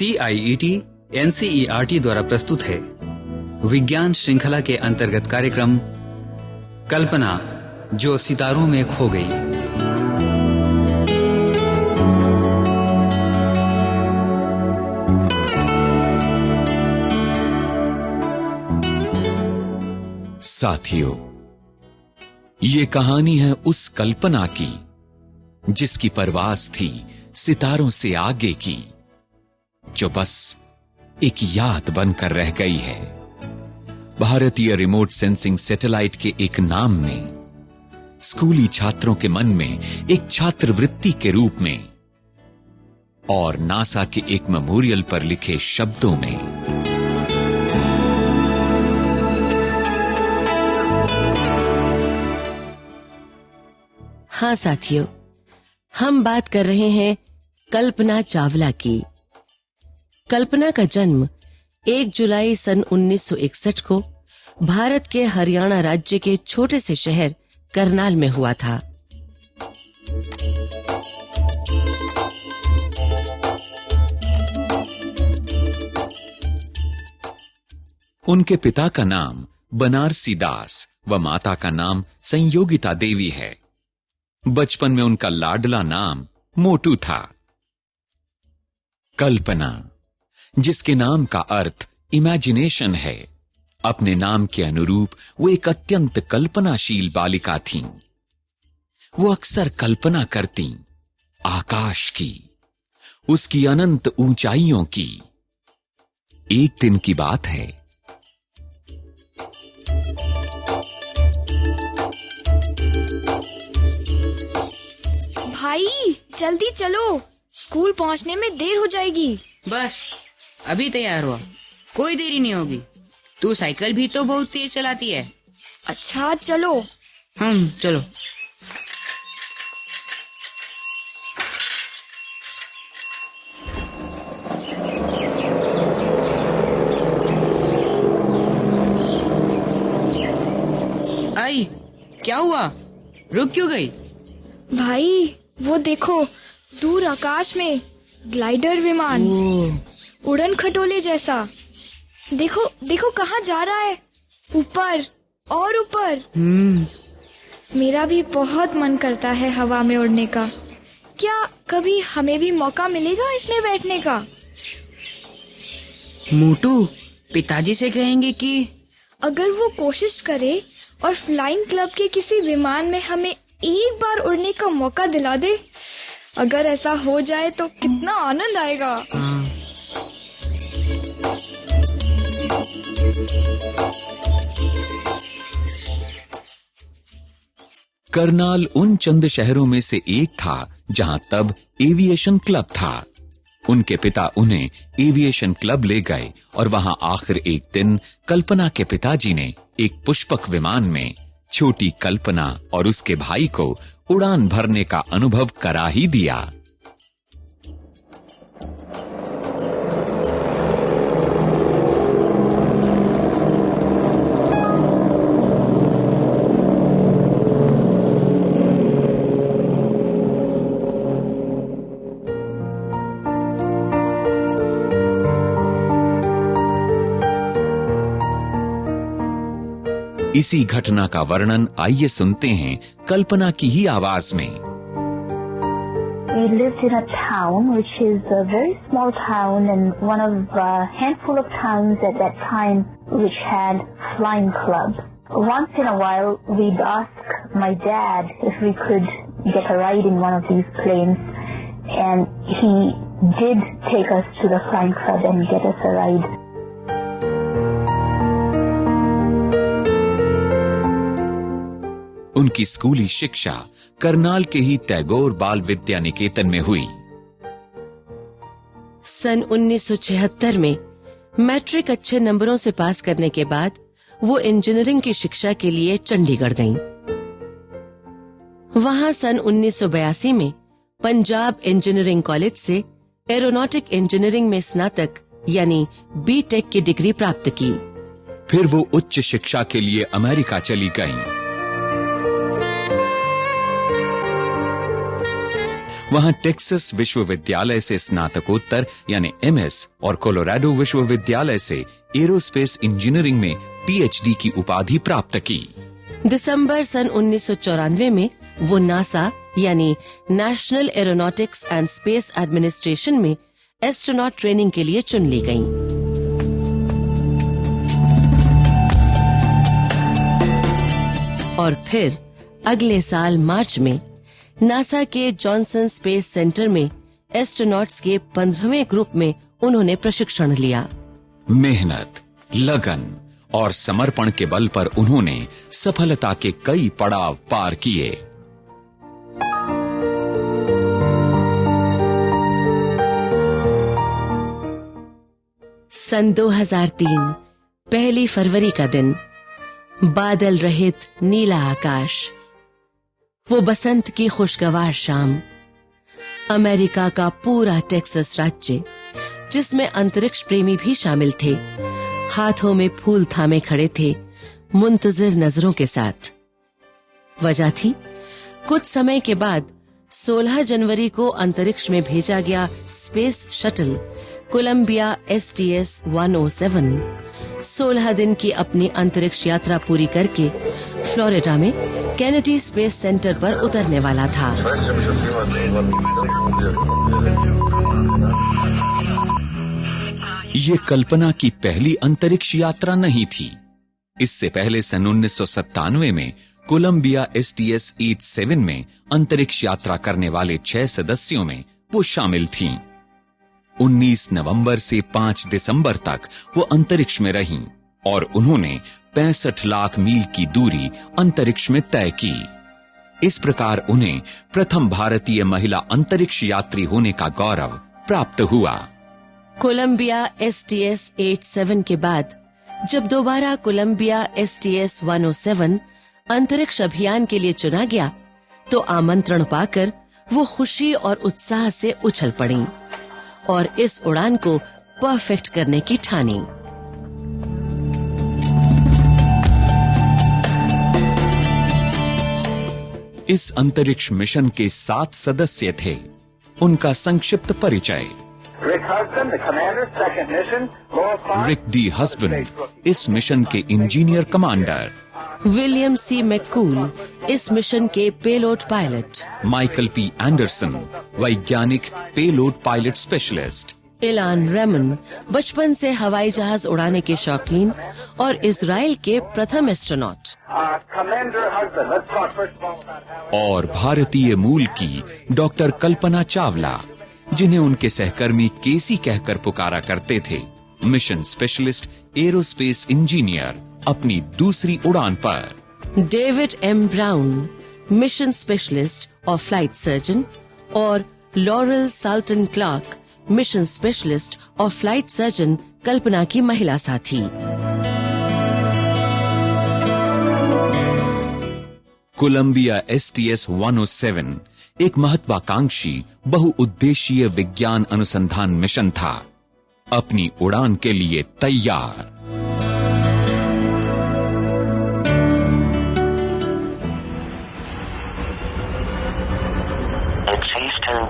CIET NCERT द्वारा प्रस्तुत है विज्ञान श्रृंखला के अंतर्गत कार्यक्रम कल्पना जो सितारों में खो गई। साथियों, ये कहानी है उस कल्पना की जिसकी परवाज़ थी सितारों से आगे की, जो बस एक याद बनकर रह गई है। भारतीय रिमोट सेंसिंग सैटेलाइट के एक नाम में, स्कूली छात्रों के मन में एक छात्रवृत्ति के रूप में और नासा के एक मेमोरियल पर लिखे शब्दों में। हाँ साथियों, हम बात कर रहे हैं कल्पना चावला की। कल्पना का जन्म 1 जुलाई सन 1961 को भारत के हरियाणा राज्य के छोटे से शहर करनाल में हुआ था। उनके पिता का नाम बनारसी दास व माता का नाम संयोगिता देवी है। बचपन में उनका लाडला नाम मोटू था। कल्पना, जिसके नाम का अर्थ इमेजिनेशन है, अपने नाम के अनुरूप वो एक अत्यंत कल्पनाशील बालिका थीं। वो अक्सर कल्पना करती आकाश की, उसकी अनंत ऊंचाइयों की। एक दिन की बात है, भाई जल्दी चलो, स्कूल पहुंचने में देर हो जाएगी। बस अभी तैयार हुआ, कोई देरी नहीं होगी। तू साइकिल भी तो बहुत तेज चलाती है। अच्छा चलो। चलो। आई, क्या हुआ? रुक क्यों गई? भाई वो देखो, दूर आकाश में ग्लाइडर विमान, उड़न खटोले जैसा। देखो देखो कहाँ जा रहा है, ऊपर और ऊपर। मेरा भी बहुत मन करता है हवा में उड़ने का। क्या कभी हमें भी मौका मिलेगा इसमें बैठने का? मोटू पिताजी से कहेंगे कि अगर वो कोशिश करे और फ्लाइंग क्लब के किसी विमान में हमें एक बार उड़ने का मौका दिला दे। अगर ऐसा हो जाए तो कितना आनंद आएगा। करनाल उन चंद शहरों में से एक था जहां तब एविएशन क्लब था। उनके पिता उन्हें एविएशन क्लब ले गए और वहां आखिर एक दिन कल्पना के पिताजी ने एक पुष्पक विमान में छोटी कल्पना और उसके भाई को उड़ान भरने का अनुभव करा ही दिया। इसी घटना का वर्णन आइए सुनते हैं कल्पना की ही आवाज में। We lived in a town which is a very small town and one of a handful of towns at that time which had flying club. Once in a while we'd ask my dad if we could get a ride in one of these planes, and he did take us to the flying club and get us a ride. उनकी स्कूली शिक्षा करनाल के ही टैगोर बाल विद्या निकेतन में हुई। सन 1976 में matric अच्छे नंबरों से पास करने के बाद वो इंजीनियरिंग की शिक्षा के लिए चंडीगढ़ गईं। वहां सन 1982 में पंजाब इंजीनियरिंग कॉलेज से एरोनॉटिक इंजीनियरिंग में स्नातक यानी B.Tech की डिग्री प्राप्त की। फिर वो उच्च शिक्षा के लिए अमेरिका चली गईं। वहां टेक्सास विश्वविद्यालय से स्नातकोत्तर यानी एमएस और कोलोराडो विश्वविद्यालय से एरोस्पेस इंजीनियरिंग में पीएचडी की उपाधि प्राप्त की। दिसंबर सन 1994 में वो नासा यानी national aeronautics and space administration में एस्ट्रोनॉट ट्रेनिंग के लिए चुन ली गईं। और फिर अगले साल मार्च में नासा के जॉनसन स्पेस सेंटर में एस्ट्रोनॉट्स के 15वें ग्रुप में उन्होंने प्रशिक्षण लिया। मेहनत, लगन और समर्पण के बल पर उन्होंने सफलता के कई पड़ाव पार किए। सन 2003 पहली फरवरी का दिन, बादल रहित नीला आकाश, वो बसंत की खुशगवार शाम। अमेरिका का पूरा टेक्सास राज्य, जिसमें अंतरिक्ष प्रेमी भी शामिल थे, हाथों में फूल थामे खड़े थे, मुंतजिर नजरों के साथ। वजह थी, कुछ समय के बाद 16 जनवरी को अंतरिक्ष में भेजा गया स्पेस शटल कोलंबिया STS-107 16 दिन की अपनी अंतरिक्ष यात्रा पूरी करके फ्लोरिडा में केनेडी स्पेस सेंटर पर उतरने वाला था। ये कल्पना की पहली अंतरिक्ष यात्रा नहीं थी। इससे पहले सन 1997 में कोलंबिया STS-87 में अंतरिक्ष यात्रा करने वाले 6 सदस्यों में वो शामिल थीं। 19 नवंबर से 5 दिसंबर तक वो अंतरिक्ष में रहीं और उन्होंने 65 लाख मील की दूरी अंतरिक्ष में तय की। इस प्रकार उन्हें प्रथम भारतीय महिला अंतरिक्ष यात्री होने का गौरव प्राप्त हुआ। कोलंबिया STS-87 के बाद जब दोबारा कोलंबिया STS-107 अंतरिक्ष अभियान के लिए चुना गया, तो आमंत्रण पाकर वो खुशी और उत्साह से उछल पड़ीं और इस उड़ान को परफेक्ट करने की ठानी। इस अंतरिक्ष मिशन के 7 सदस्य थे। उनका संक्षिप्त परिचय। रिक डी हस्बैंड इस मिशन के engineer commander. William C. McCool इस मिशन के payload pilot. Michael P. Anderson वैज्ञानिक payload pilot specialist. Ilan Ramon बचपन से हवाई जहाज उड़ाने के शौकीन और इजराइल के प्रथम एस्ट्रोनॉट। और भारतीय मूल की डॉक्टर कल्पना चावला, जिन्हें उनके सहकर्मी केसी कहकर पुकारा करते थे, मिशन स्पेशलिस्ट एरोस्पेस इंजीनियर, अपनी दूसरी उड़ान पर। David M. Brown mission specialist और फ्लाइट सर्जन, और Laurel Salton Clark mission specialist और फ्लाइट सर्जन कल्पना की महिला साथी। कोलंबिया STS-107 एक महत्वाकांक्षी बहुउद्देशीय विज्ञान अनुसंधान मिशन था, अपनी उड़ान के लिए तैयार।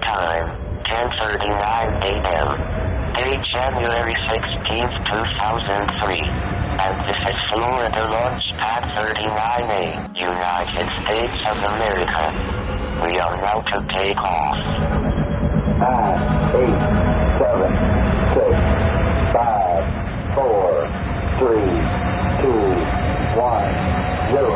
Time 10:39 a.m. Date January 16th, 2003. And this is Florida Launch Pad 39A, United States of America. We are now to take off. 9, 8, 7, 6, 5, 4, 3, 2, 1, 0.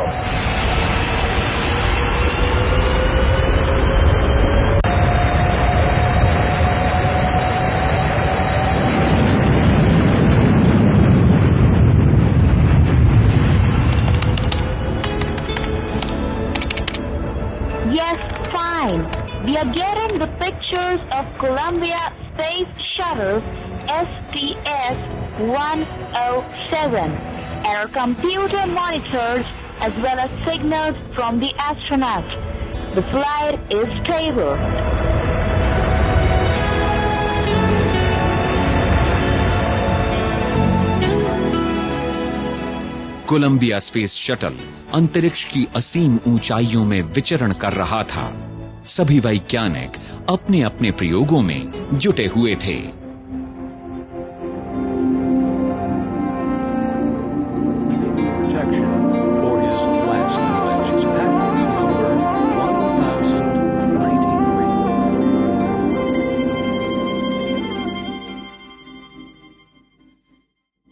Yes, fine. We are getting the pictures of Columbia Space Shuttle STS-107 and our computer monitors as well as signals from the astronauts. The flight is stable. Columbia space shuttle अंतरिक्ष की असीम ऊंचाइयों में विचरण कर रहा था। सभी वैज्ञानिक अपने अपने प्रयोगों में जुटे हुए थे।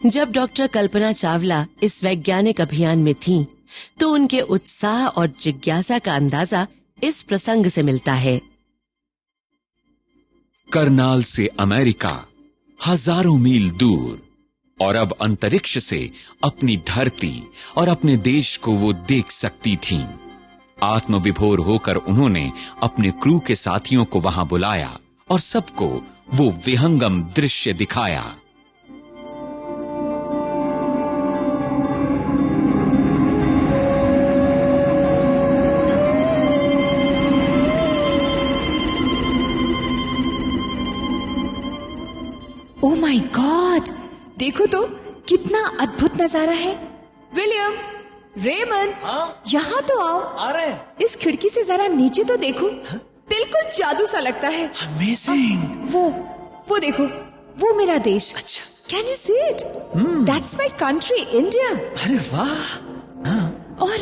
जब डॉक्टर कल्पना चावला इस वैज्ञानिक अभियान में थीं, तो उनके उत्साह और जिज्ञासा का अंदाजा इस प्रसंग से मिलता है। करनाल से अमेरिका हजारों मील दूर, और अब अंतरिक्ष से अपनी धरती और अपने देश को वो देख सकती थीं। आत्मविभोर होकर उन्होंने अपने क्रू के साथियों को वहां बुलाया और सबको वो विहंगम दृश्य दिखाया। ओह माय गॉड, देखो तो कितना अद्भुत नजारा है। विलियम, रेमन, यहाँ तो आओ। आ रहे हैं। इस खिड़की से जरा नीचे तो देखो, बिल्कुल जादू सा लगता है। अमेजिंग। वो देखो, वो मेरा देश। अच्छा, can you see it? That's my country, India. अरे वाह। और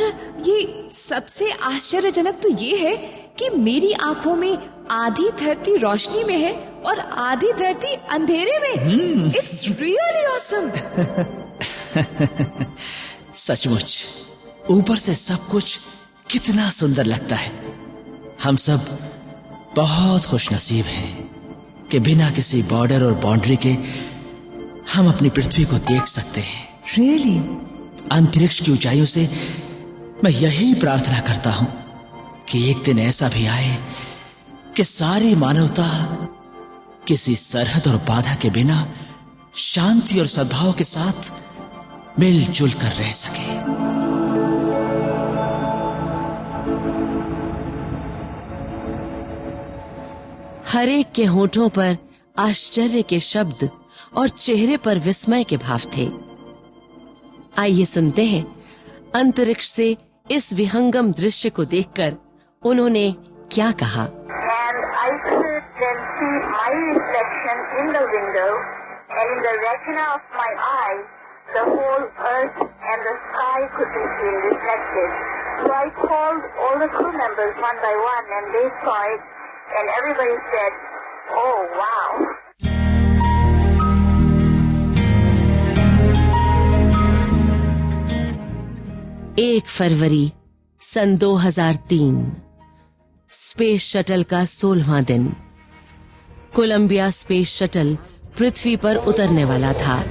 ये सबसे आश्चर्यजनक तो ये है कि मेरी आंखों में आधी धरती रोशनी में है और आधी धरती अंधेरे में। It's really awesome. सचमुच ऊपर से सब कुछ कितना सुंदर लगता है। हम सब बहुत खुशनसीब हैं कि बिना किसी बॉर्डर और बाउंड्री के हम अपनी पृथ्वी को देख सकते हैं। रियली? अंतरिक्ष की ऊंचाइयों से मैं यही प्रार्थना करता हूं कि एक दिन ऐसा भी आए कि सारी मानवता किसी सरहद और बाधा के बिना शांति और सद्भाव के साथ मिलजुल कर रह सके। हर एक के होठों पर आश्चर्य के शब्द और चेहरे पर विस्मय के भाव थे। आइए सुनते हैं अंतरिक्ष से इस विहंगम दृश्य को देखकर उन्होंने क्या कहा। And I could then see my reflection in the window, and in the retina of my eye, the whole earth and the sky could be seen reflected. So I called all the crew members one by one, and they saw it, and everybody said, "Oh, wow." 1 February sun 2003, space shuttle का 16वां दिन। Colombia space shuttle पृथ्वी पर उतरने वाला था।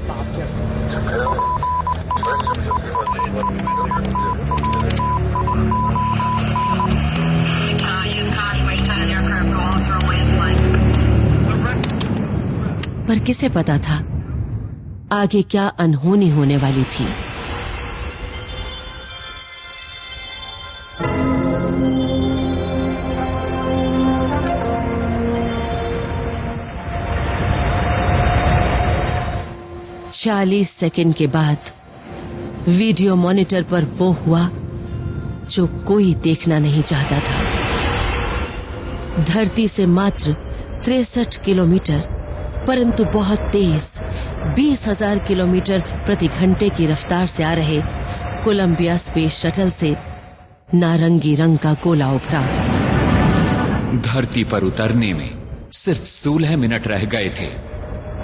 पर किसे पता था आगे क्या अनहोनी होने वाली थी। चालीस सेकंड के बाद वीडियो मॉनिटर पर वो हुआ जो कोई देखना नहीं चाहता था। धरती से मात्र 63 किलोमीटर, परंतु बहुत तेज 20,000 किलोमीटर प्रति घंटे की रफ्तार से आ रहे कोलंबिया स्पेस शटल से नारंगी रंग का गोला उभरा। धरती पर उतरने में सिर्फ 16 मिनट रह गए थे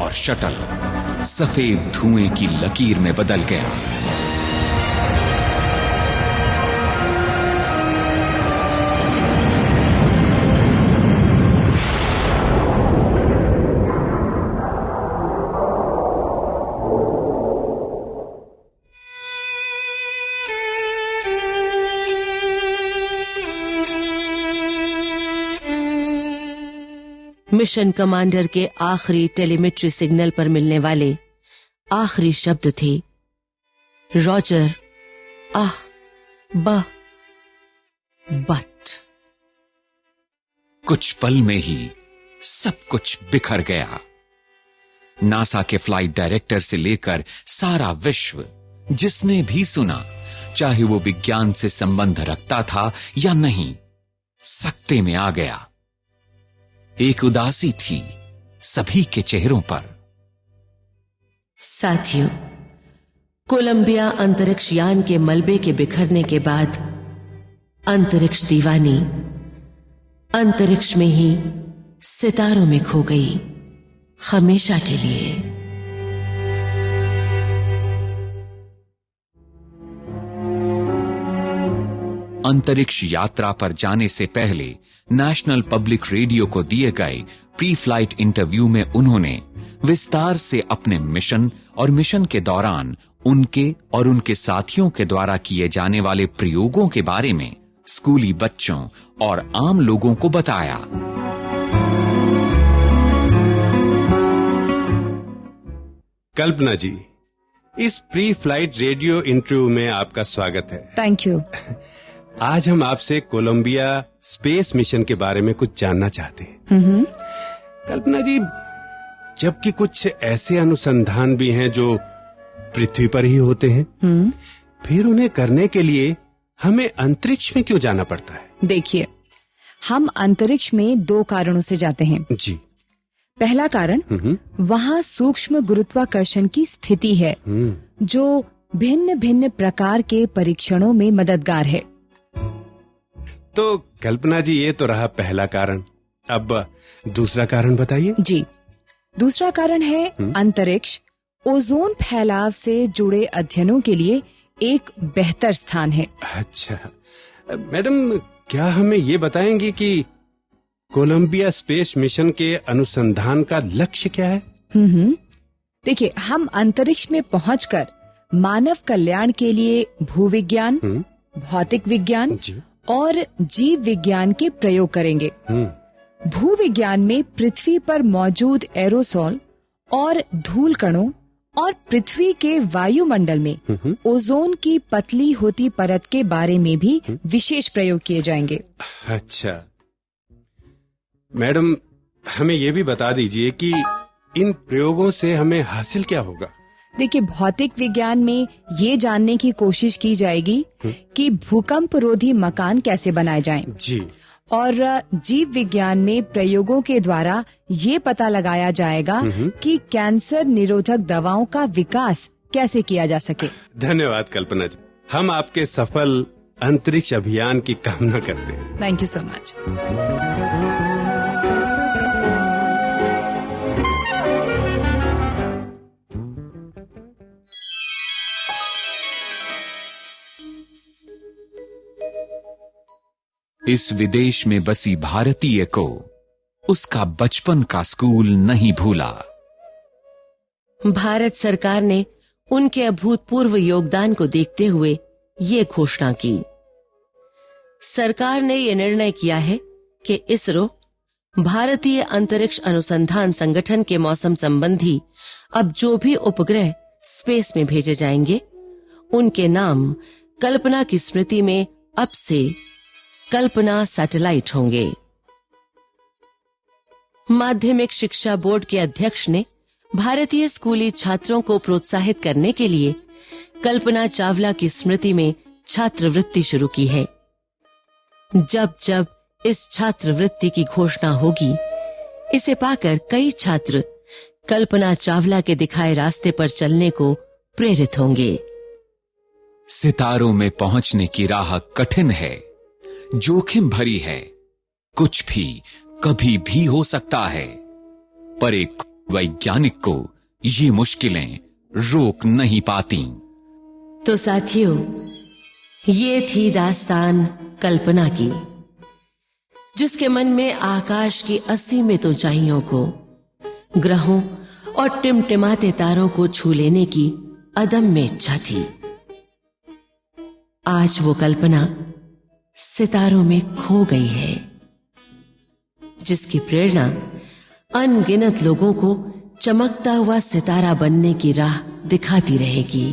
और शटल सफेद धुएं की लकीर में बदल गया। मिशन कमांडर के आखिरी टेलीमेट्री सिग्नल पर मिलने वाले आखिरी शब्द थे रॉजर, आह, बट। कुछ पल में ही सब कुछ बिखर गया। नासा के फ्लाइट डायरेक्टर से लेकर सारा विश्व, जिसने भी सुना, चाहे वो विज्ञान से संबंध रखता था या नहीं, सकते में आ गया। एक उदासी थी सभी के चेहरों पर। साथियों, कोलंबिया अंतरिक्ष यान के मलबे के बिखरने के बाद अंतरिक्ष दीवानी अंतरिक्ष में ही सितारों में खो गई, हमेशा के लिए। अंतरिक्ष यात्रा पर जाने से पहले नेशनल पब्लिक रेडियो को दिए गए प्री फ्लाइट इंटरव्यू में उन्होंने विस्तार से अपने मिशन और मिशन के दौरान उनके और उनके साथियों के द्वारा किए जाने वाले प्रयोगों के बारे में स्कूली बच्चों और आम लोगों को बताया। कल्पना जी, इस प्री फ्लाइट रेडियो इंटरव्यू में आपका स्वागत है। Thank you. आज हम आपसे कोलंबिया स्पेस मिशन के बारे में कुछ जानना चाहते हैं। कल्पना जी, जबकि कुछ ऐसे अनुसंधान भी हैं जो पृथ्वी पर ही होते हैं, फिर उन्हें करने के लिए हमें अंतरिक्ष में क्यों जाना पड़ता है? देखिए, हम अंतरिक्ष में 2 कारणों से जाते हैं जी। पहला कारण, वहाँ सूक्ष्म गुरुत्वाकर्षण की स्थिति है जो भिन्न भिन्न प्रकार के परीक्षणों में मददगार है। तो कल्पना जी, ये तो रहा पहला कारण। अब दूसरा कारण बताइए। जी, दूसरा कारण है अंतरिक्ष ओजोन फैलाव से जुड़े अध्ययनों के लिए एक बेहतर स्थान है। अच्छा मैडम, क्या हमें ये बताएंगी कि कोलंबिया स्पेस मिशन के अनुसंधान का लक्ष्य क्या है? देखिए, हम अंतरिक्ष में पहुंचकर मानव कल्याण के लिए भूविज्ञान, भौतिक विज्ञान और जीव विज्ञान के प्रयोग करेंगे। भूविज्ञान में पृथ्वी पर मौजूद एरोसोल और धूल कणों और पृथ्वी के वायुमंडल में ओजोन की पतली होती परत के बारे में भी विशेष प्रयोग किए जाएंगे। अच्छा मैडम, हमें ये भी बता दीजिए कि इन प्रयोगों से हमें हासिल क्या होगा? देखिए, भौतिक विज्ञान में ये जानने की कोशिश की जाएगी कि भूकंप रोधी मकान कैसे बनाए जाएं। जी। और जीव विज्ञान में प्रयोगों के द्वारा ये पता लगाया जाएगा कि कैंसर निरोधक दवाओं का विकास कैसे किया जा सके। धन्यवाद कल्पना जी, हम आपके सफल अंतरिक्ष अभियान की कामना करते हैं। Thank you so much. इस विदेश में बसी भारतीय को उसका बचपन का स्कूल नहीं भूला। भारत सरकार ने उनके अभूतपूर्व योगदान को देखते हुए ये घोषणा की। सरकार ने यह निर्णय किया है कि इसरो, भारतीय अंतरिक्ष अनुसंधान संगठन के मौसम संबंधी अब जो भी उपग्रह स्पेस में भेजे जाएंगे, उनके नाम कल्पना की स्मृति में अब से कल्पना सैटेलाइट होंगे। माध्यमिक शिक्षा बोर्ड के अध्यक्ष ने भारतीय स्कूली छात्रों को प्रोत्साहित करने के लिए कल्पना चावला की स्मृति में छात्रवृत्ति शुरू की है। जब जब इस छात्रवृत्ति की घोषणा होगी, इसे पाकर कई छात्र कल्पना चावला के दिखाए रास्ते पर चलने को प्रेरित होंगे। सितारों में पहुंचने की राह कठिन है, जोखिम भरी है, कुछ भी कभी भी हो सकता है, पर एक वैज्ञानिक को ये मुश्किलें रोक नहीं पाती। तो साथियों, ये थी दास्तान कल्पना की, जिसके मन में आकाश की असीमित ऊंचाइयों को, ग्रहों और टिमटिमाते तारों को छू लेने की अदम्य इच्छा थी। आज वो कल्पना सितारों में खो गई है, जिसकी प्रेरणा अनगिनत लोगों को चमकता हुआ सितारा बनने की राह दिखाती रहेगी।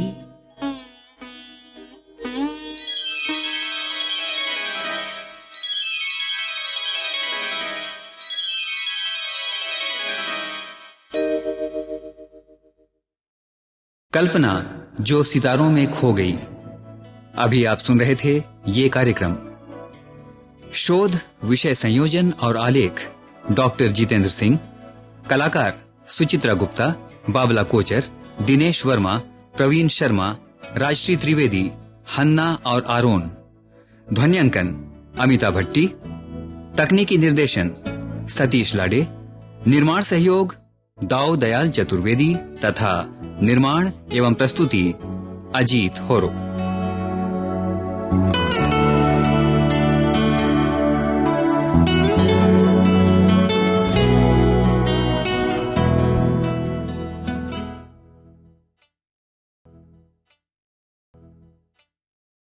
कल्पना जो सितारों में खो गई। अभी आप सुन रहे थे ये कार्यक्रम। शोध, विषय संयोजन और आलेख डॉक्टर जितेंद्र सिंह। कलाकार सुचित्रा गुप्ता, बाबला कोचर, दिनेश वर्मा, प्रवीण शर्मा, राजश्री त्रिवेदी, हन्ना और आरोन। ध्वन्यांकन अमिता भट्टी। तकनीकी निर्देशन सतीश लाडे। निर्माण सहयोग दाऊ दयाल चतुर्वेदी तथा निर्माण एवं प्रस्तुति अजीत होरो।